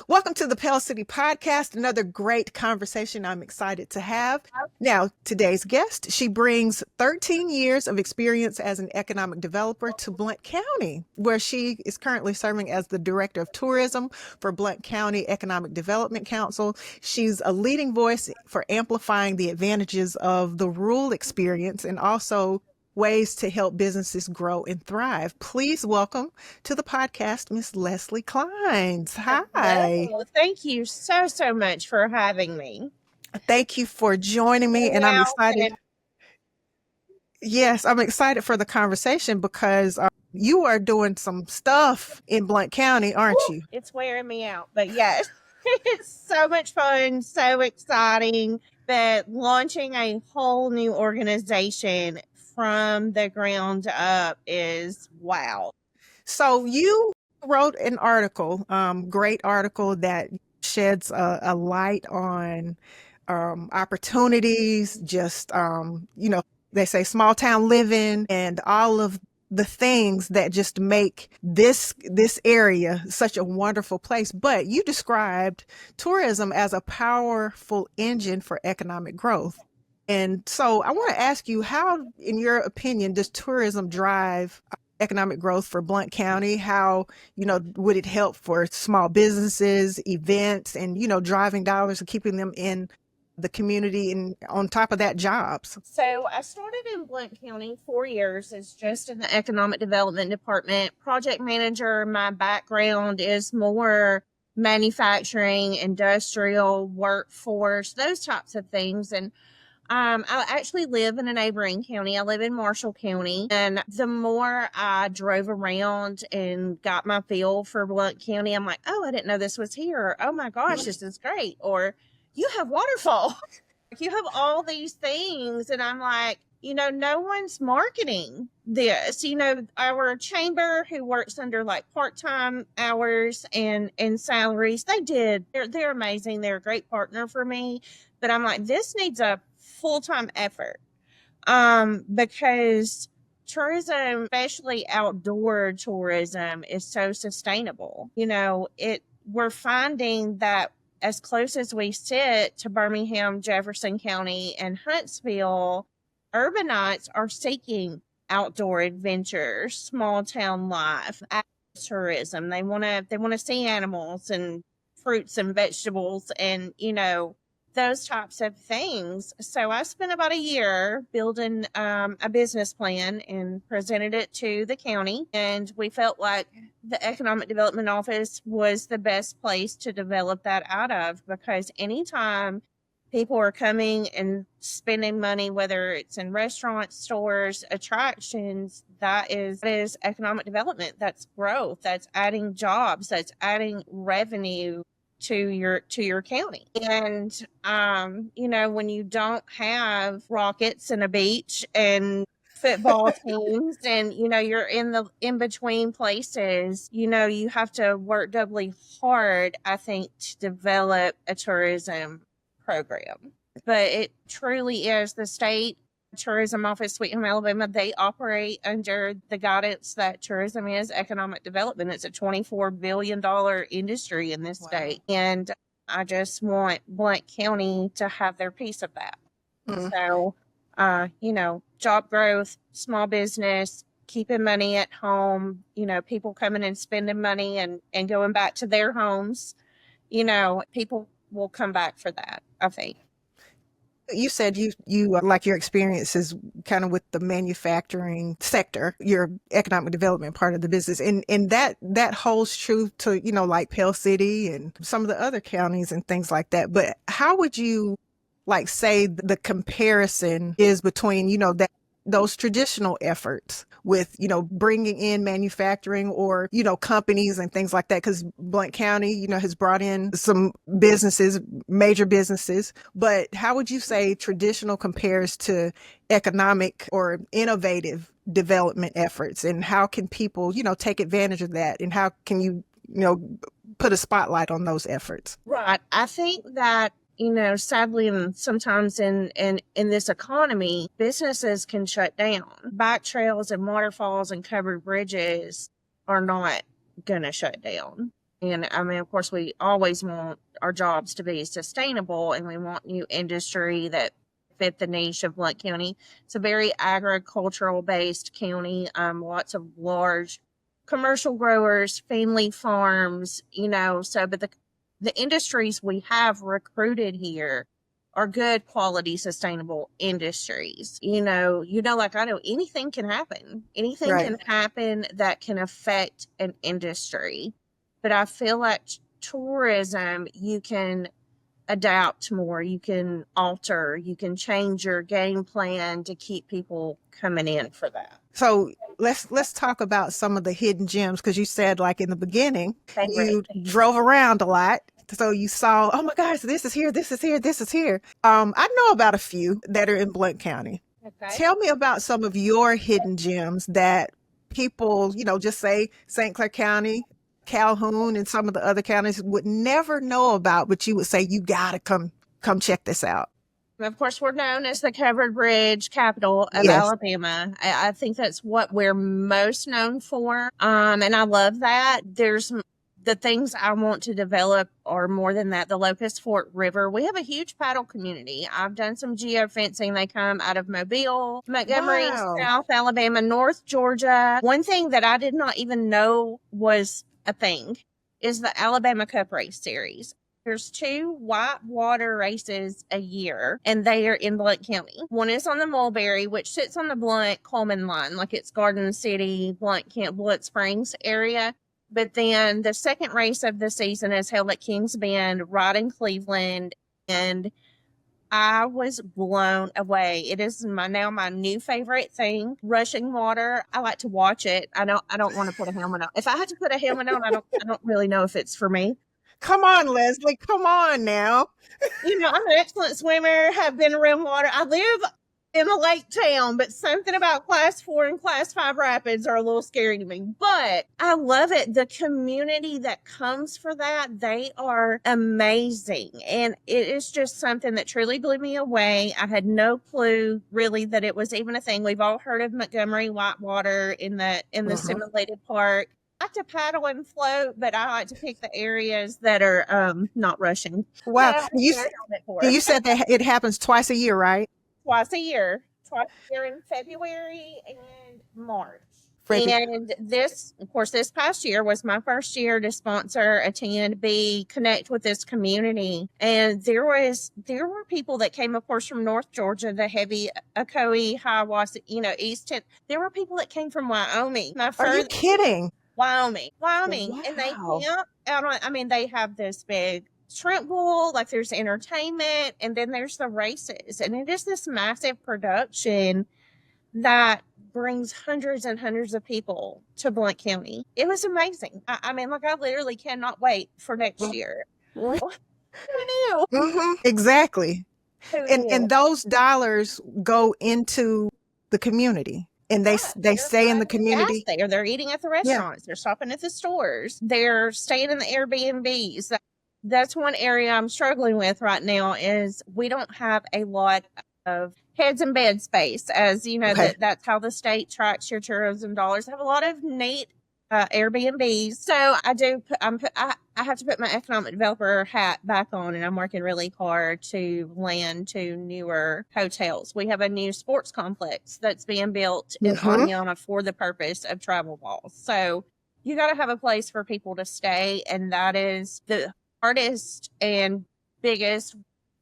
Welcome to the Pell City Podcast, another great conversation I'm excited to have. Now, today's guest, she brings 13 years of experience as an economic developer to Blount County, where she is currently serving as the Director of Tourism for Blount County Economic Development Council. She's a leading voice for amplifying the advantages of the rural experience and also ways to help businesses grow and thrive. Please welcome to the podcast, Miss Leslie Clines. Hi. Hello. Thank you so much for having me. Thank you for joining me, and I'm excited. Yes, I'm excited for the conversation because you are doing some stuff in Blount County, aren't you? It's wearing me out, but yes, it's so much fun, so exciting. But launching a whole new organization from the ground up is wow. So you wrote an article, great article that sheds a light on opportunities, just, they say small town living and all of the things that just make this area such a wonderful place. But you described tourism as a powerful engine for economic growth. And so I want to ask you, how, in your opinion, does tourism drive economic growth for Blount County? How, would it help for small businesses, events, and, driving dollars and keeping them in the community, and on top of that, jobs? So I started in Blount County 4 years as just in the economic development department, project manager. My background is more manufacturing, industrial, workforce, those types of things. And I actually live in a neighboring county. I live in Marshall County. And the more I drove around and got my feel for Blount County, I'm like, oh, I didn't know this was here. Or, oh my gosh, this is great. Or you have waterfalls. You have all these things. And I'm like, no one's marketing this. Our chamber, who works under like part-time hours and salaries, they're amazing. They're a great partner for me. But I'm like, this needs a full-time effort. Because tourism, especially outdoor tourism, is so sustainable. We're finding that as close as we sit to Birmingham, Jefferson County, and Huntsville, urbanites are seeking outdoor adventures, small town life, tourism. They want to see animals and fruits and vegetables and, those types of things. So I spent about a year building a business plan and presented it to the county. And we felt like the Economic Development Office was the best place to develop that out of, because anytime people are coming and spending money, whether it's in restaurants, stores, attractions, that is economic development. That's growth. That's adding jobs. That's adding revenue to your county. And when you don't have rockets and a beach and football teams and you're in between places, you have to work doubly hard, I think, to develop a tourism program. But it truly is the state tourism office, Sweet Home, Alabama. They operate under the guidance that tourism is economic development. It's a $24 billion industry in this state. And I just want Blount County to have their piece of that. So, job growth, small business, keeping money at home, people coming and spending money and going back to their homes, people will come back for that, I think. You said you like your experiences kind of with the manufacturing sector, your economic development part of the business, and that holds true to like Pell City and some of the other counties and things like that. But how would you say the comparison is between those traditional efforts with, bringing in manufacturing or, companies and things like that? Because Blount County, has brought in some businesses, major businesses. But how would you say traditional compares to economic or innovative development efforts? And how can people, take advantage of that? And how can you, put a spotlight on those efforts? Right. I think that sadly, and sometimes in this economy, businesses can shut down. Bike trails and waterfalls and covered bridges are not going to shut down. And I mean, of course, we always want our jobs to be sustainable, and we want new industry that fit the niche of Blount County. It's a very agricultural based county. Lots of large commercial growers, family farms, so, but the industries we have recruited here are good quality sustainable industries. Like I know anything can happen. Anything Right. can happen that can affect an industry. But I feel like tourism, you can adapt more, you can alter, you can change your game plan to keep people coming in for that. So let's talk about some of the hidden gems, because you said like in the beginning Favorite. you drove around a lot. So you saw, oh my gosh, this is here, this is here, this is here. I know about a few that are in Blount County. Okay. Tell me about some of your hidden gems that people, just say St. Clair County, Calhoun, and some of the other counties would never know about, but you would say you gotta come check this out. Of course, we're known as the covered bridge capital of Yes. Alabama. I think that's what we're most known for. And I love that. There's the things I want to develop are more than that. The Locust Fork River. We have a huge paddle community. I've done some geofencing. They come out of Mobile, Montgomery, Wow. South Alabama, North Georgia. One thing that I did not even know was a thing is the Alabama Cup Race Series. There's 2 whitewater races a year, and they are in Blount County. One is on the Mulberry, which sits on the Blount Coleman line, like it's Garden City, Blount Springs area. But then the second race of the season is held at Kings Bend, right in Cleveland, and I was blown away. It is now my new favorite thing. Rushing water. I like to watch it. I don't want to put a helmet on. If I had to put a helmet on, I don't really know if it's for me. Come on, Leslie. Come on now. I'm an excellent swimmer, have been around water. I live in a lake town, but something about class 4 and class 5 rapids are a little scary to me. But I love it. The community that comes for that, they are amazing. And it is just something that truly blew me away. I had no clue really that it was even a thing. We've all heard of Montgomery Whitewater in the Mhm. simulated park. I like to paddle and float, but I like to pick the areas that are not rushing. Wow. That I have to You wear a helmet for. you said that it happens twice a year, right? Twice a year. Twice a year in February and March. February. And this, of course, this past year was my first year to sponsor, attend, connect with this community. And there were people that came, of course, from North Georgia, the heavy Ocoee, Hiawassee, East. There were people that came from Wyoming. Are you kidding? Wyoming, and they Wow. camp out on. I mean, they have this big shrimp bowl, like there's entertainment, and then there's the races, and it is this massive production that brings hundreds and hundreds of people to Blount County. It was amazing. I mean, like I literally cannot wait for next year. Who knew? Exactly. Who And knew? those dollars go into the community, and they Right. they They're stay in the buying gas community. there. They're eating at the Yeah. restaurants. They're shopping at the stores. They're staying in the Airbnbs. That's one area I'm struggling with right now is we don't have a lot of heads and bed space. As you know, Okay. that's how the state tracks your tourism dollars. I have a lot of neat Airbnbs. So I do. I have to put my economic developer hat back on, and I'm working really hard to land 2 newer hotels. We have a new sports complex that's being built in Hmm. Aniana for the purpose of travel balls. So you got to have a place for people to stay, and that is the hardest and biggest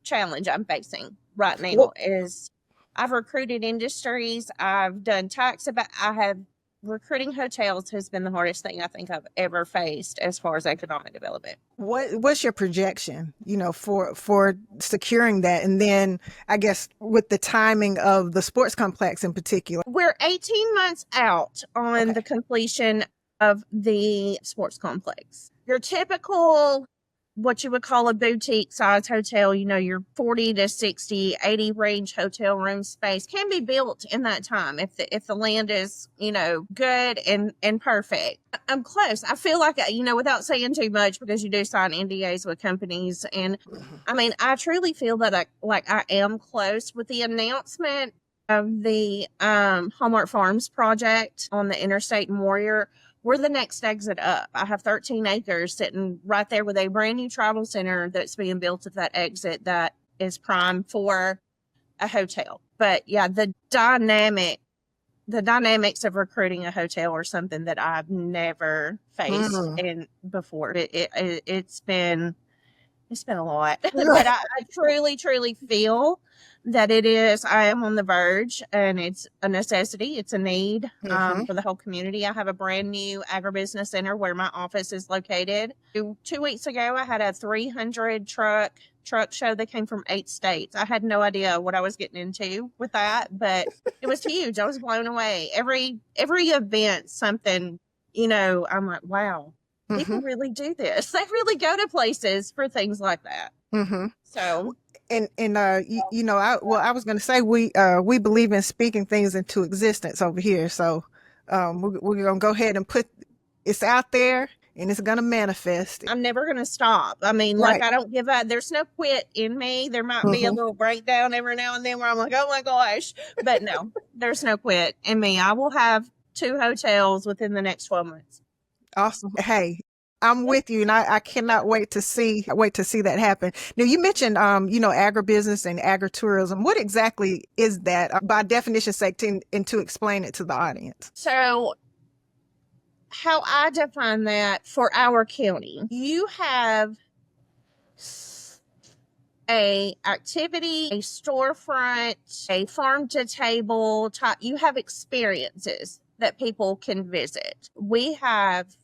challenge I'm facing right now. Well, Is I've recruited industries. I've done I have recruiting hotels has been the hardest thing I think I've ever faced as far as economic development. what's your projection, for securing that, and then I guess with the timing of the sports complex in particular? We're 18 months out on Okay. the completion of the sports complex. Your typical, what you would call a boutique size hotel, your 40 to 60, 80 range hotel room space can be built in that time if the land is, good and perfect. I'm close. I feel like, without saying too much, because you do sign NDAs with companies. And I mean, I truly feel that I am close with the announcement of the Hallmark Farms project on the interstate in Warrior. we're the next exit up. I have 13 acres sitting right there with a brand new travel center that's being built at that exit that is prime for a hotel. But yeah, the dynamics of recruiting a hotel are something that I've never faced Mm. in before. It's been a lot, but I truly, truly feel that I am on the verge, and it's a necessity. It's a need Mm-hmm. for the whole community. I have a brand new agribusiness center where my office is located. 2 weeks ago, I had a 300 truck show that came from 8 states. I had no idea what I was getting into with that, but it was huge. I was blown away. Every event, something, I'm like, wow, Mm-hmm. people really do this. They really go to places for things like that. Mm-hmm. So, I was going to say we believe in speaking things into existence over here. So we're going to go ahead and put it's out there and it's going to manifest. I'm never going to stop. I mean, like, Right. I don't give up. There's no quit in me. There might be a Mm-hmm. little breakdown every now and then where I'm like, oh my gosh. But no, there's no quit in me. I will have 2 hotels within the next 12 months. Awesome. Hey, I'm with you, and I cannot wait to see that happen. Now, you mentioned, agribusiness and agritourism. What exactly is that, by definition sake, and to explain it to the audience? So, how I define that for our county, you have a activity, a storefront, a farm to table type. You have experiences that people can visit. We have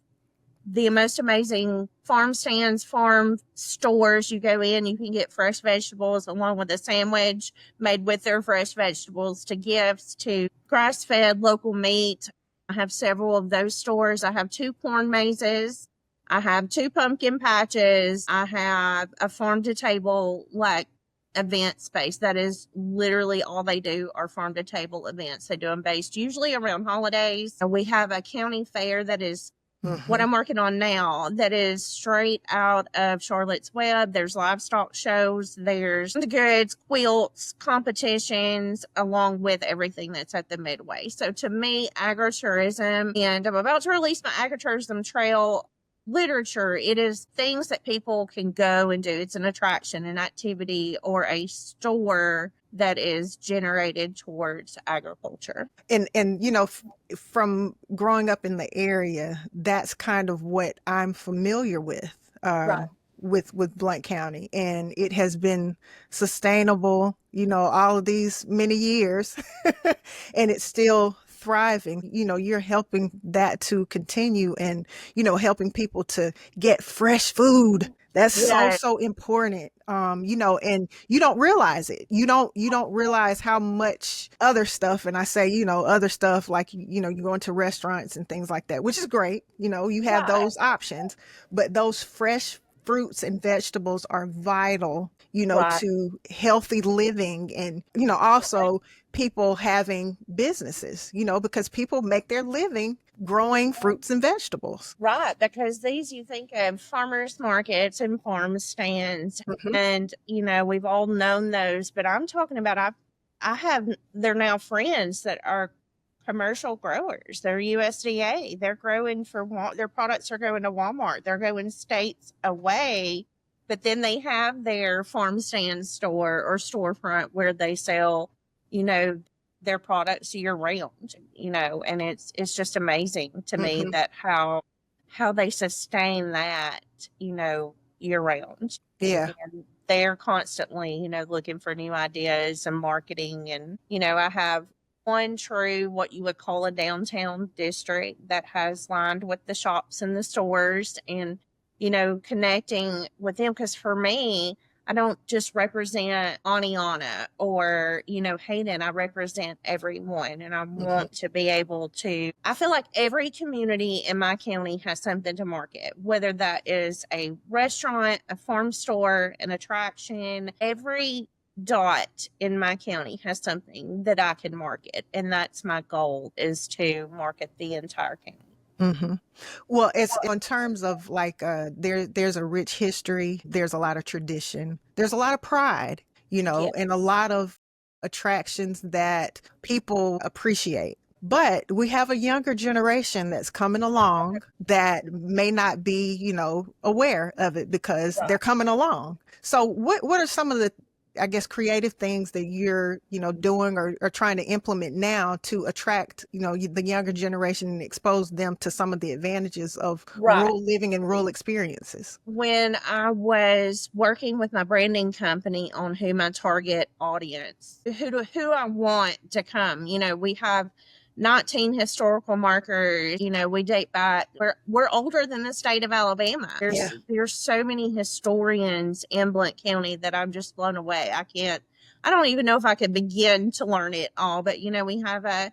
the most amazing farm stands, farm stores. You go in, you can get fresh vegetables along with a sandwich made with their fresh vegetables, to gifts, to grass fed local meat. I have several of those stores. I have 2 corn mazes. I have 2 pumpkin patches. I have a farm to table, like, event space. That is literally all they do, are farm to table events. They do them based usually around holidays. We have a county fair that is what Mm-hmm. I'm working on now, that is straight out of Charlotte's Web. There's livestock shows, there's the goods, quilts, competitions, along with everything that's at the Midway. So to me, agritourism, and I'm about to release my agritourism trail literature. It is things that people can go and do. It's an attraction, an activity, or a store that is generated towards agriculture. And from growing up in the area, that's kind of what I'm familiar with. Right. With Blount County, and it has been sustainable, all of these many years, and it's still thriving. You're helping that to continue, and helping people to get fresh food. That's Yeah. so important. And you don't realize it. You don't realize how much other stuff, and I say, other stuff, like, you go into restaurants and things like that, which is great. You have Right. those options, but those fresh fruits and vegetables are vital, Right. to healthy living, and, also people having businesses, because people make their living growing fruits and vegetables. Right, because these, you think of farmers markets and farm stands, Hmm. and we've all known those, but I'm talking about, they're now friends that are commercial growers. They're USDA. They're growing their products are going to Walmart. They're going states away, but then they have their farm stand store or storefront where they sell, you know, their products year round, and it's just amazing to me Hmm. that how they sustain that, year round. Yeah. And they're constantly, looking for new ideas and marketing. And, I have one true, what you would call a downtown district that has lined with the shops and the stores, and, connecting with them. Because for me, I don't just represent Aniana or, Hayden. I represent everyone. And I Hmm. want to be able to, I feel like every community in my county has something to market, whether that is a restaurant, a farm store, an attraction. Every dot in my county has something that I can market. And that's my goal, is to market the entire county. Hmm. Well, it's in terms of, like, there's a rich history, there's a lot of tradition, there's a lot of pride, Yeah. and a lot of attractions that people appreciate. But we have a younger generation that's coming along that may not be, aware of it because they're coming along. So what are some of the, I guess, creative things that you're, doing or trying to implement now to attract, the younger generation and expose them to some of the advantages of Right. rural living and rural experiences? When I was working with my branding company on who my target audience, who I want to come, we have 19 historical markers. We date back. We're older than the state of Alabama. Yeah. There's so many historians in Blount County that I'm just blown away. I don't even know if I could begin to learn it all. But we have a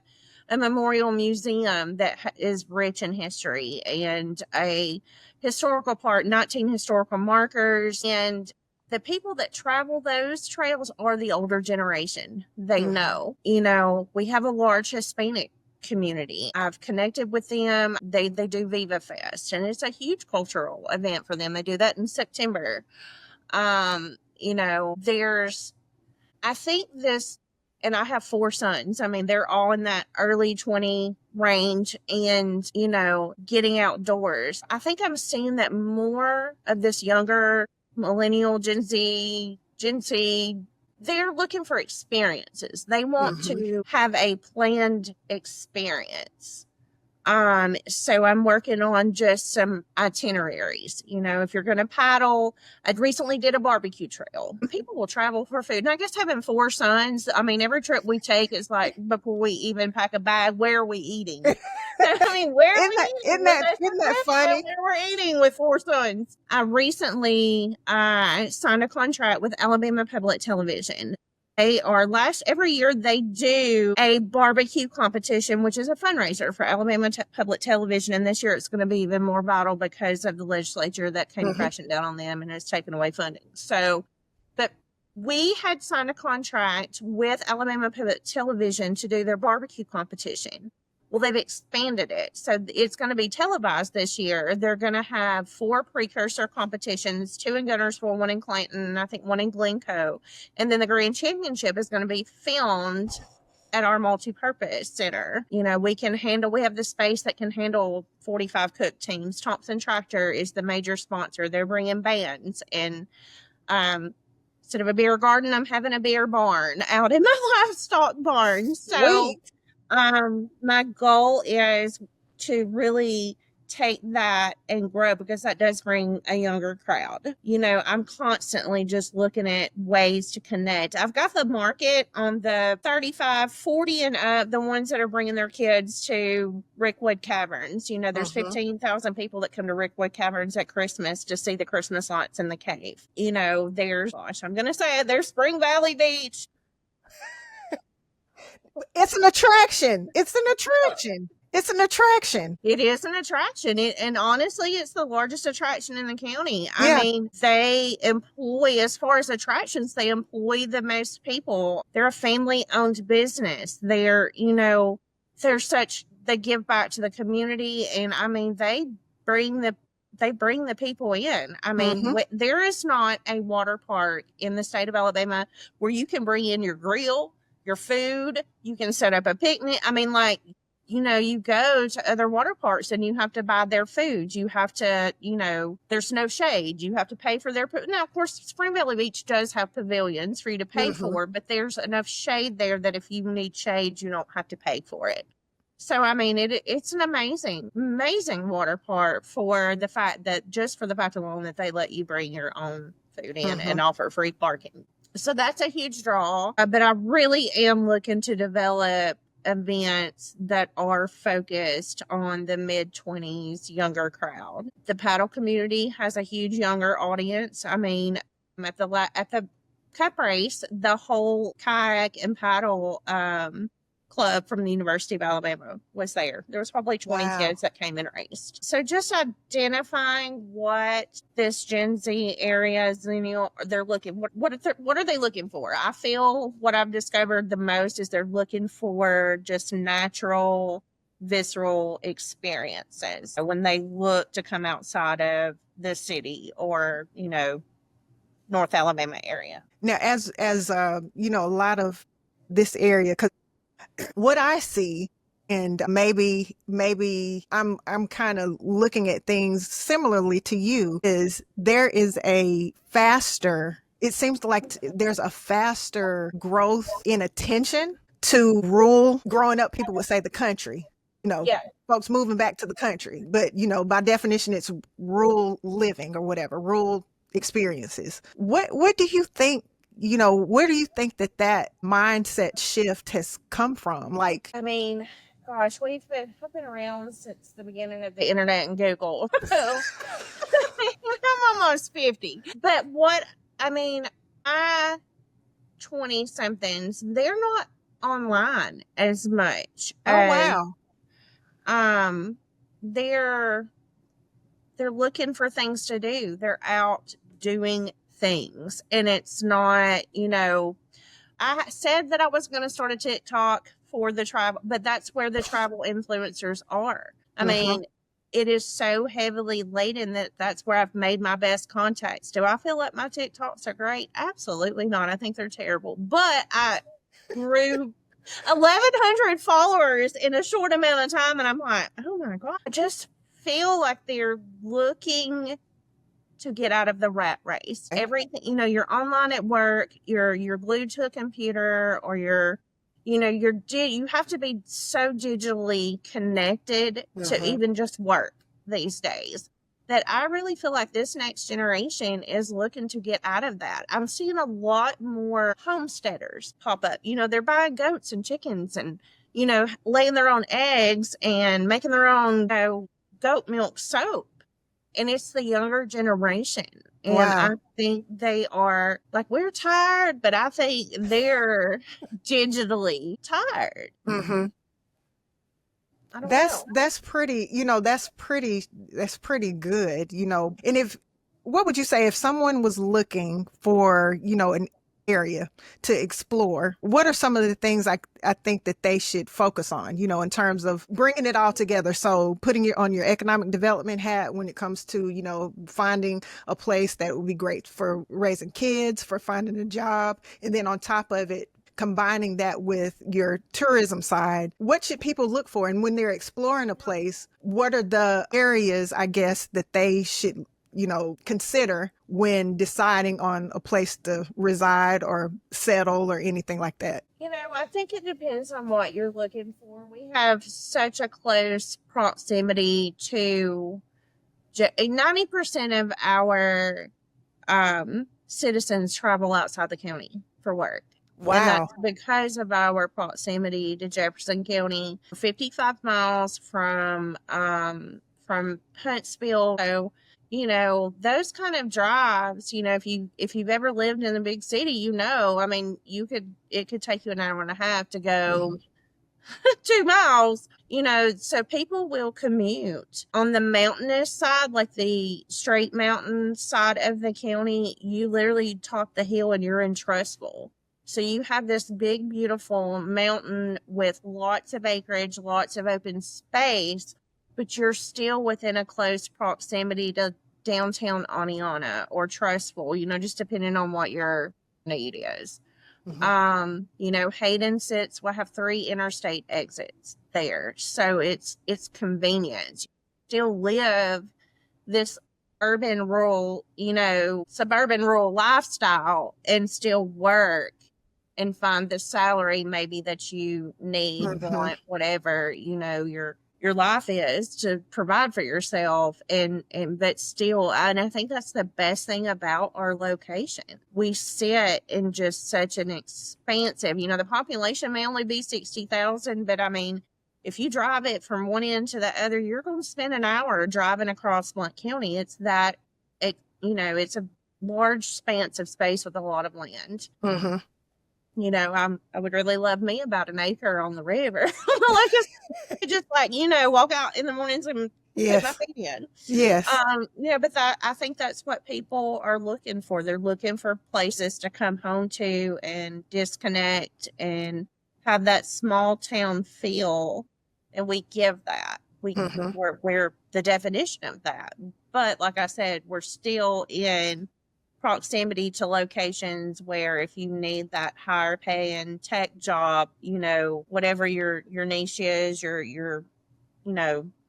memorial museum that is rich in history, and a historical park, 19 historical markers, and the people that travel those trails are the older generation. They know, we have a large Hispanic community. I've connected with them. They do Viva Fest, and it's a huge cultural event for them. They do that in September. There's, I think this, and I have 4 sons. I mean, they're all in that early 20 range and, getting outdoors. I think I'm seeing that more of this younger millennial, Gen Z, they're looking for experiences. They want to have a planned experience. So I'm working on just some itineraries. If you're going to paddle, I recently did a barbecue trail. People will travel for food. And I guess having 4 sons, I mean, every trip we take is like, before we even pack a bag, where are we eating? I mean, where are we eating? Isn't that funny? Where we're eating with 4 sons. I recently signed a contract with Alabama Public Television. They are every year they do a barbecue competition, which is a fundraiser for Alabama Public Television. And this year it's going to be even more vital because of the legislature that came crashing down on them and has taken away funding. So, but we had signed a contract with Alabama Public Television to do their barbecue competition. Well, they've expanded it. So it's going to be televised this year. They're going to have 4 precursor competitions, 2 in Gunnersville, 1 in Clanton, and I think 1 in Glencoe. And then the Grand Championship is going to be filmed at our multi-purpose center. We have the space that can handle 45 cook teams. Thompson Tractor is the major sponsor. They're bringing bands, and instead of a beer garden, I'm having a beer barn out in my livestock barn. So my goal is to really take that and grow, because that does bring a younger crowd. I'm constantly just looking at ways to connect. I've got the market on the 35, 40 and up, the ones that are bringing their kids to Rickwood Caverns. There's 15,000 people that come to Rickwood Caverns at Christmas to see the Christmas lights in the cave. I'm going to say it, there's Spring Valley Beach. It's an attraction. It's an attraction. It's an attraction. It is an attraction. And honestly, it's the largest attraction in the county. Yeah. I mean, they employ, as far as attractions, they employ the most people. They're a family-owned business. They give back to the community. And I mean, they bring the people in. I mean, there is not a water park in the state of Alabama where you can bring in your grill, your food, you can set up a picnic. I mean, you go to other water parks and you have to buy their food. You have to, there's no shade. You have to pay for their. Now, of course, Spring Valley Beach does have pavilions for you to pay for, but there's enough shade there that if you need shade, you don't have to pay for it. So, I mean, it's an amazing, amazing water park for the fact alone that they let you bring your own food in and offer free parking. So that's a huge draw. But I really am looking to develop events that are focused on the mid-20s younger crowd. The paddle community has a huge younger audience. I mean, at the cup race, the whole kayak and paddle club from the University of Alabama was there. There was probably 20 kids that came and raced. So just identifying what this Gen Z area is, they're looking, what are they looking for? I feel what I've discovered the most is they're looking for just natural, visceral experiences when they look to come outside of the city or, North Alabama area. Now, as a lot of this area, because what I see And maybe I'm kind of looking at things similarly to you. Is there is a faster, it seems like there's a faster growth in attention to rural. Growing up, people would say the country, you know, Yeah. folks moving back to the country, but by definition it's rural living or whatever, rural experiences. What do you think, where do you think that mindset shift has come from? Like, I mean, gosh, I've been around since the beginning of the internet and Google. So I'm almost 50. But I mean, I 20 somethings, they're not online as much oh as wow. um they're they're looking for things to do. They're out doing things. And it's not, I said that I was going to start a TikTok for the tribal, but that's where the tribal influencers are. I Mhm. mean, it is so heavily laden that that's where I've made my best contacts. Do I feel like my TikToks are great? Absolutely not. I think they're terrible. But I grew 1,100 followers in a short amount of time, and I'm like, oh my God, I just feel like they're looking to get out of the rat race. Okay. Everything, you're online at work, you're glued to a computer, or you have to be so digitally connected to Mhm. even just work these days, that I really feel like this next generation is looking to get out of that. I'm seeing a lot more homesteaders pop up. They're buying goats and chickens and, laying their own eggs and making their own, goat milk soap. And it's the younger generation. And I Wow. think they are like, we're tired, but I think they're digitally tired. Mhm. I don't That's know. that's pretty, that's pretty good, And what would you say if someone was looking for, an area to explore? What are some of the things I think that they should focus on, in terms of bringing it all together? So putting on your economic development hat when it comes to, finding a place that would be great for raising kids, for finding a job, and then on top of it, combining that with your tourism side. What should people look for? And when they're exploring a place, what are the areas, I guess, that they should, consider when deciding on a place to reside or settle or anything like that? I think it depends on what you're looking for. We have such a close proximity to 90% of our citizens travel outside the county for work. And Wow. that's because of our proximity to Jefferson County, 55 miles from Huntsville. So, those kind of drives, if you've ever lived in a big city, I mean, it could take you an hour and a half to go 2 miles, so people will commute. On the mountainous side, like the straight mountain side of the county, you literally top the hill and you're in Trustful. So you have this big, beautiful mountain with lots of acreage, lots of open space, but you're still within a close proximity to downtown Aniana or Trustful, just depending on what your need is. Mhm. Hayden will have 3 interstate exits there. So it's convenient. Still live this urban rural, suburban rural lifestyle and still work and find the salary maybe that you need, Mhm. want, whatever, your life is to provide for yourself and but still, and I think that's the best thing about our location. We sit in just such an expansive, the population may only be 60,000, but I mean, if you drive it from one end to the other, you're going to spend an hour driving across Blount County. It's a large expanse of space with a lot of land. Mhm. I would really love me about an acre on the river. Just like, walk out in the mornings and put my Yes. feet in. Yes. But I think that's what people are looking for. They're looking for places to come home to and disconnect and have that small town feel. And we give that. Mhm. We're the definition of that. But like I said, we're still in proximity to locations where if you need that higher paying tech job, whatever your niche is, your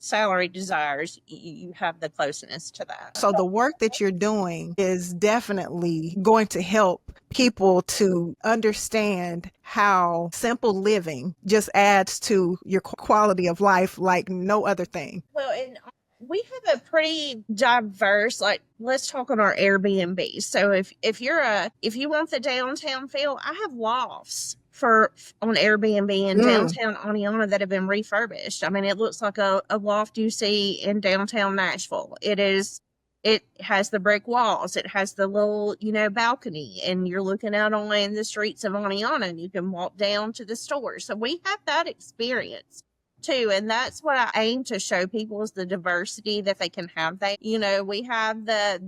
salary desires, you have the closeness to that. So the work that you're doing is definitely going to help people to understand how simple living just adds to your quality of life like no other thing. Well, and we have a pretty diverse, like, let's talk on our Airbnb. So if you want the downtown feel, I have lofts on Airbnb in downtown Oneonta that have been refurbished. I mean, it looks like a loft you see in downtown Nashville. It has the brick walls. It has the little, balcony, and you're looking out on the streets of Oneonta, and you can walk down to the store. So we have that experience too, and that's what I aim to show people, is the diversity that they can have. We have the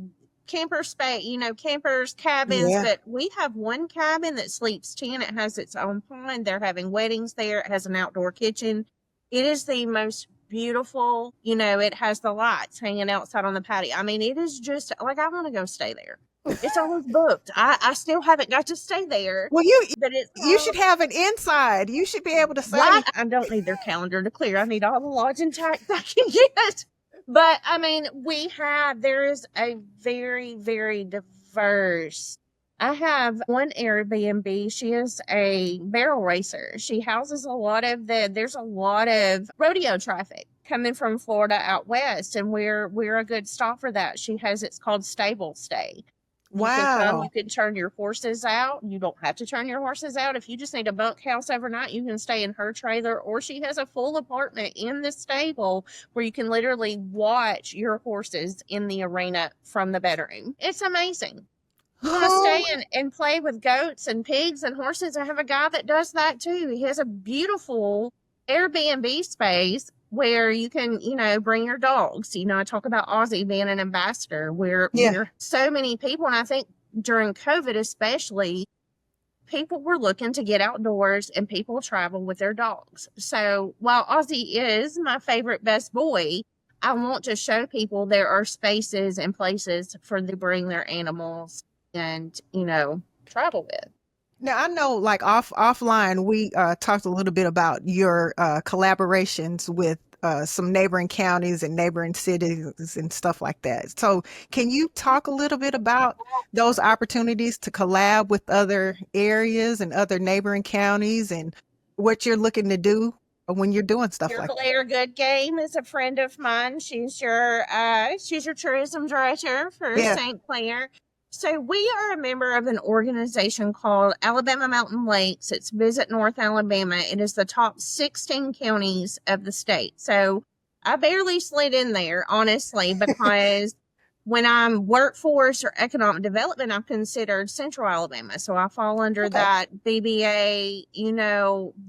camper space, campers, cabins, but we have one cabin that sleeps 10. It has its own pond. They're having weddings there. It has an outdoor kitchen. It is the most beautiful, it has the lights hanging outside on the patio. I mean, it is just like, I want to go stay there. It's always booked. I still haven't got to stay there. Well, you should have an inside. You should be able to say. Right? I don't need their calendar to clear. I need all the lodging tax I can get. But I mean, there is a very, very diverse. I have one Airbnb. She is a barrel racer. She houses there's a lot of rodeo traffic coming from Florida out west, and we're a good stop for that. It's called Stable Stay. Wow. You can turn your horses out. You don't have to turn your horses out. If you just need a bunkhouse overnight, you can stay in her trailer, or she has a full apartment in the stable where you can literally watch your horses in the arena from the bedroom. It's amazing. You want to stay and play with goats and pigs and horses? I have a guy that does that too. He has a beautiful Airbnb space where you can, bring your dogs. I talk about Ozzy being an ambassador, where so many people, and I think during COVID especially, people were looking to get outdoors, and people travel with their dogs. So while Ozzy is my favorite best boy, I want to show people there are spaces and places for them to bring their animals and, travel with. Now, I know, like offline, we talked a little bit about your collaborations with some neighboring counties and neighboring cities and stuff like that. So can you talk a little bit about those opportunities to collab with other areas and other neighboring counties, and what you're looking to do when you're doing stuff like that? Claire Good Game is a friend of mine. She's your tourism director for St. Clair. So we are a member of an organization called Alabama Mountain Lakes. It's Visit North Alabama. It is the top 16 counties of the state. So I barely slid in there, honestly, because when I'm workforce or economic development, I'm considered Central Alabama. So I fall under that BBA,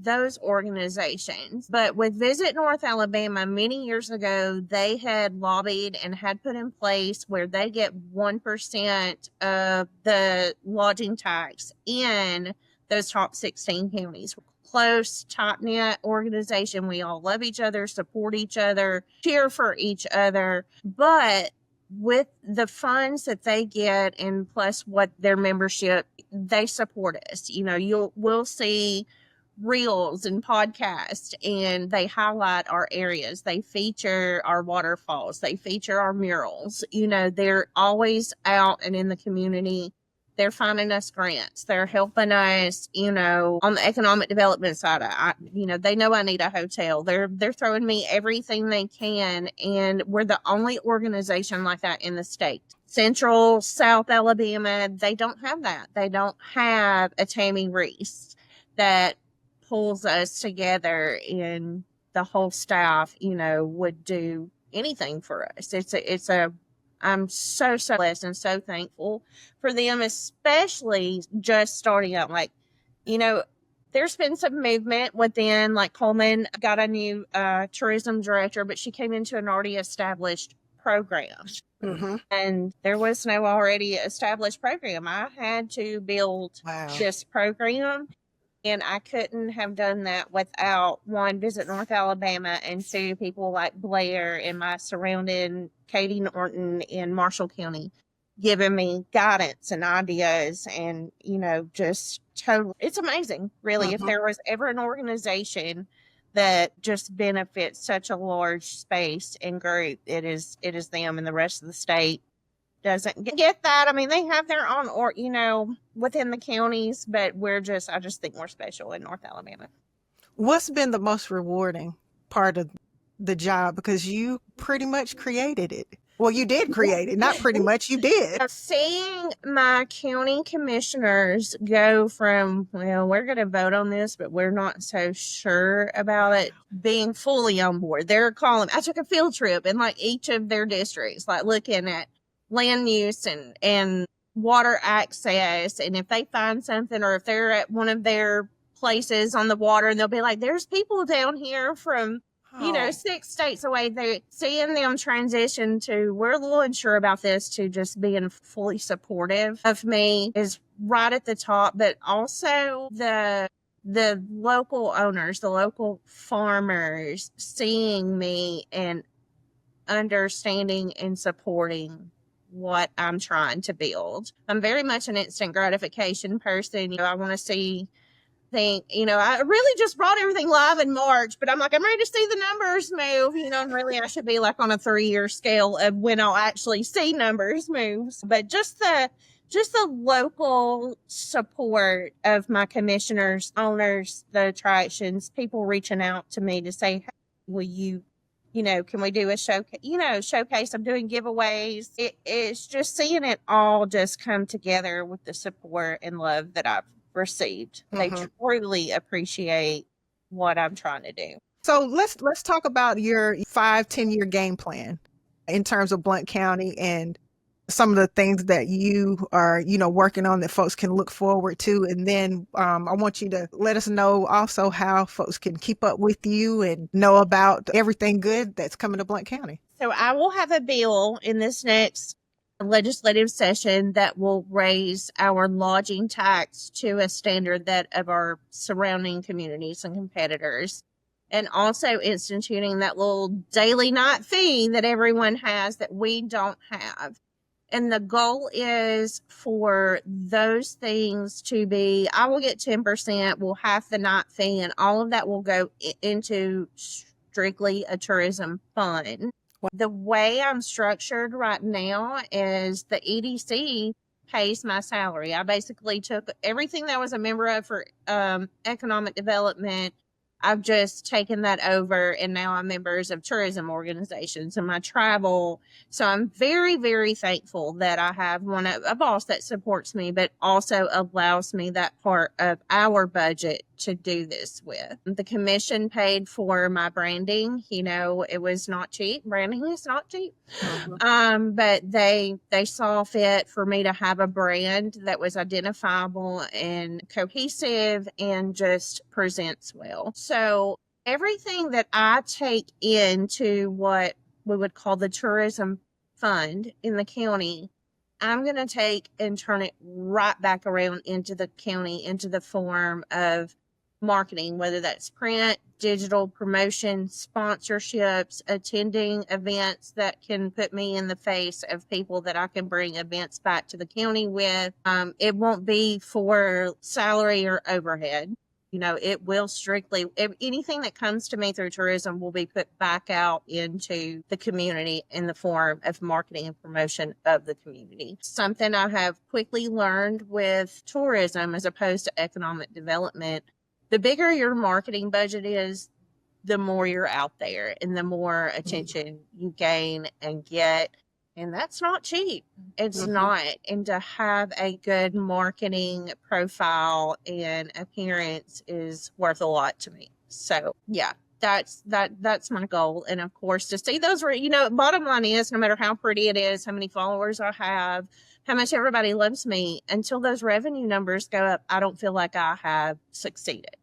those organizations. But with Visit North Alabama, many years ago, they had lobbied and had put in place where they get 1% of the lodging tax in those top 16 counties. Close, tight-knit organization. We all love each other, support each other, cheer for each other. But with the funds that they get, and plus what their membership, they support us. We'll see reels and podcasts, and they highlight our areas. They feature our waterfalls. They feature our murals. They're always out and in the community. They're finding us grants. They're helping us, on the economic development side. They know I need a hotel. They're throwing me everything they can. And we're the only organization like that in the state. Central, South Alabama, they don't have that. They don't have a Tammy Reese that pulls us together, and the whole staff, would do anything for us. I'm so blessed and so thankful for them, especially just starting out. There's been some movement within, like Coleman got a new tourism director, but she came into an already established program. Mm-hmm. And there was no already established program. I had to build this program. And I couldn't have done that without, one, Visit North Alabama, and two, people like Blair and my surrounding Katie Norton in Marshall County. giving me guidance and ideas, and just totally, it's amazing, really. If Mm-hmm. there was ever an organization that just benefits such a large space and group, it is them. And the rest of the state doesn't get that. I mean, they have their own, or within the counties, but I just think we're special in North Alabama. What's been the most rewarding part of the job? Because you pretty much created it. Well, you did create it, not pretty much, you did. Seeing my county commissioners go from, well, we're going to vote on this, but we're not so sure about it, being fully on board. They're calling. I took a field trip in like each of their districts, like looking at land use and water access. And if they find something, or if they're at one of their places on the water, and they'll be like, there's people down here from Oh. 6 states away. They're seeing them transition to, we're a little unsure about this, to just being fully supportive of me is right at the top. But also the local owners, the local farmers, seeing me and understanding and supporting what I'm trying to build. I'm very much an instant gratification person. I want to see, I really just brought everything live in March, but I'm like, I'm ready to see the numbers move, and really I should be like on a 3-year scale of when I'll actually see numbers move. But just the local support of my commissioners, owners, the attractions, people reaching out to me to say, hey, will you, can we do a showcase? I'm doing giveaways. It's just seeing it all just come together with the support and love that I've received. They truly appreciate what I'm trying to do. So let's talk about your 5-10 year game plan in terms of Blount County, and some of the things that you are, working on that folks can look forward to. And then I want you to let us know also how folks can keep up with you and know about everything good that's coming to Blount County. So I will have a bill in this next legislative session that will raise our lodging tax to a standard that of our surrounding communities and competitors, and also instituting that little daily night fee that everyone has that we don't have. And the goal is for those things to be, I will get 10%, we'll half the night fee, and all of that will go into strictly a tourism fund. The way I'm structured right now is the EDC pays my salary. I basically took everything that I was a member of for economic development. I've just taken that over, and now I'm members of tourism organizations and my travel. So I'm very, very thankful that I have a boss that supports me, but also allows me that part of our budget to do this with. The commission paid for my branding. It was not cheap. Branding is not cheap. But they saw fit for me to have a brand that was identifiable and cohesive and just presents well. So everything that I take into what we would call the tourism fund in the county, I'm going to take and turn it right back around into the county, into the form of marketing, whether that's print, digital promotion, sponsorships, attending events that can put me in the face of people that I can bring events back to the county with. It won't be for salary or overhead. It will strictly, anything that comes to me through tourism will be put back out into the community in the form of marketing and promotion of the community. Something I have quickly learned with tourism as opposed to economic development, the bigger your marketing budget is, the more you're out there and the more attention you gain and get. And that's not cheap. It's not. And to have a good marketing profile and appearance is worth a lot to me. So yeah, that's my goal. And of course, to see those, bottom line is, no matter how pretty it is, how many followers I have, how much everybody loves me, until those revenue numbers go up, I don't feel like I have succeeded.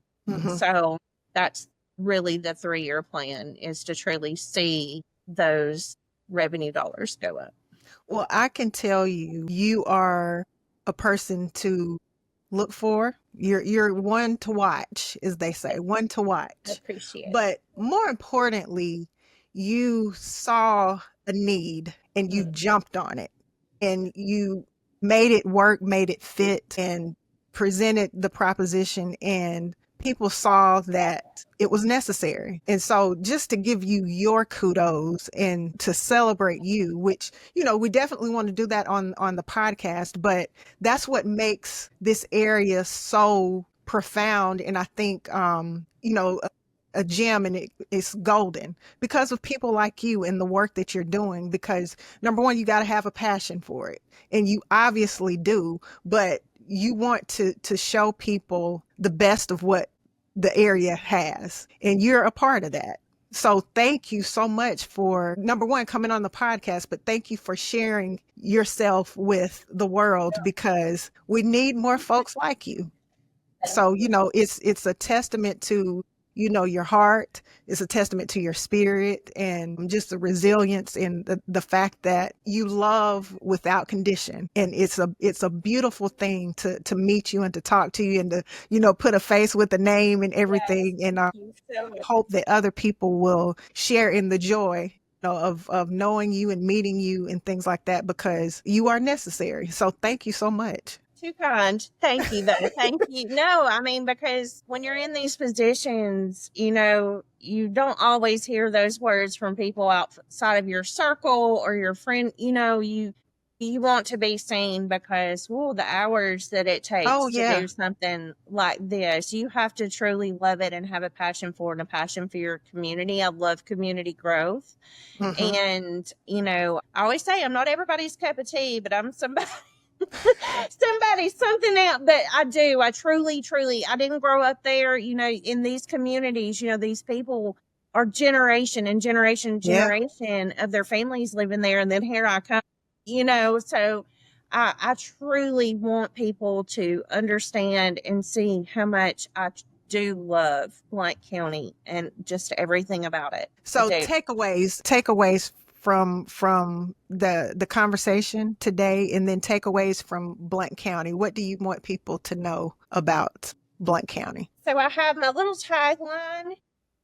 So that's really the 3-year plan, is to truly see those revenue dollars go up. Well, I can tell you are a person to look for. You're one to watch, as they say, one to watch. I appreciate it. But more importantly, you saw a need and you jumped on it. and you made it work, made it fit, and presented the proposition, and people saw that it was necessary. And so just to give you your kudos and to celebrate you, which, we definitely want to do that on the podcast, but that's what makes this area so profound. And I think, a gem, and it's golden because of people like you and the work that you're doing. Because number one, you got to have a passion for it, and you obviously do, but you want to show people the best of what the area has, and you're a part of that. So thank you so much for, number one, coming on the podcast, but thank you for sharing yourself with the world, because we need more folks like you. So, it's a testament to, your heart. It's a testament to your spirit, and just the resilience, and the fact that you love without condition. And it's a beautiful thing to meet you and to talk to you and to, put a face with a name and everything. Yes. And I hope that other people will share in the joy of knowing you and meeting you and things like that, because you are necessary. So thank you so much. Too kind. Thank you, though. Thank you. No, I mean, because when you're in these positions, you don't always hear those words from people outside of your circle or your friend. You want to be seen, because, the hours that it takes to do something like this, you have to truly love it and have a passion for it, and a passion for your community. I love community growth. Mm-hmm. And, I always say I'm not everybody's cup of tea, but I'm somebody. Something else. But I truly, I didn't grow up there, in these communities. These people are generation and generation of their families living there, and then here I come, so I truly want people to understand and see how much I do love Blount County and just everything about it. So takeaways from the conversation today, and then takeaways from Blount County. What do you want people to know about Blount County? So I have my little tagline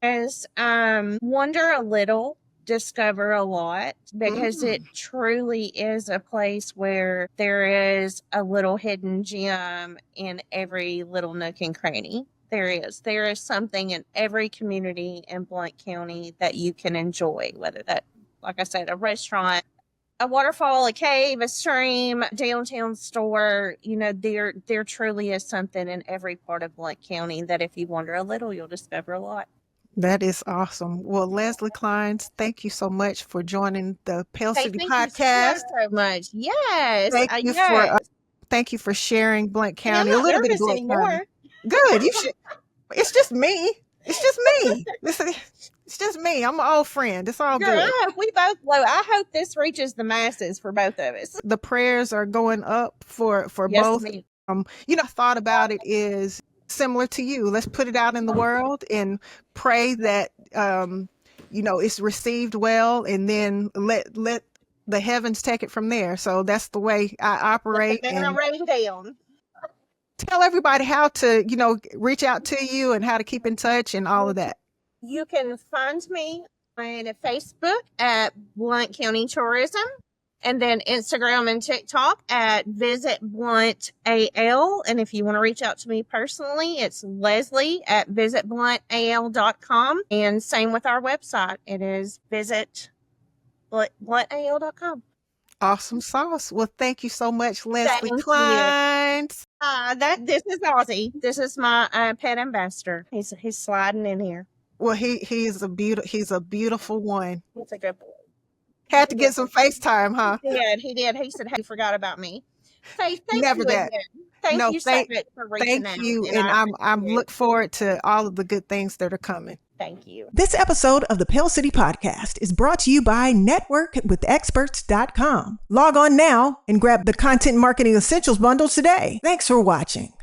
is wonder a little, discover a lot, because it truly is a place where there is a little hidden gem in every little nook and cranny. There is something in every community in Blount County that you can enjoy, whether that, like I said, a restaurant, a waterfall, a cave, a stream, downtown store. There truly is something in every part of Blount County that if you wander a little, you'll discover a lot. That is awesome. Well, Leslie Clines, thank you so much for joining the Pell City podcast. Thank you so much. Yes. Thank you for sharing Blount County. I'm not nervous anymore. Good. You should. It's just me. It's just me. I'm an old friend. It's all good. I hope we both blow. I hope this reaches the masses for both of us. The prayers are going up for both. Thought about it is similar to you. Let's put it out in the world and pray that it's received well, and then let the heavens take it from there. So that's the way I operate. And rain down. Tell everybody how to, reach out to you and how to keep in touch and all of that. You can find me on Facebook at Blount County Tourism, and then Instagram and TikTok at Visit Blount AL. And if you want to reach out to me personally, it's Leslie at visitblountal.com. And same with our website. It is visitblountal.com. Awesome sauce. Well, thank you so much, Leslie Clines. This is Ozzy. This is my pet ambassador. He's sliding in here. Well, he's a beautiful one. He's a good boy. Had to get some FaceTime, huh? He did. He said, "Hey, you forgot about me." Thank Never you that. Again. Thank you so much for reaching out. Thank you, and I'm look forward to all of the good things that are coming. Thank you. This episode of the Pell City Podcast is brought to you by networkwithexperts.com. Log on now and grab the Content Marketing Essentials bundle today. Thanks for watching.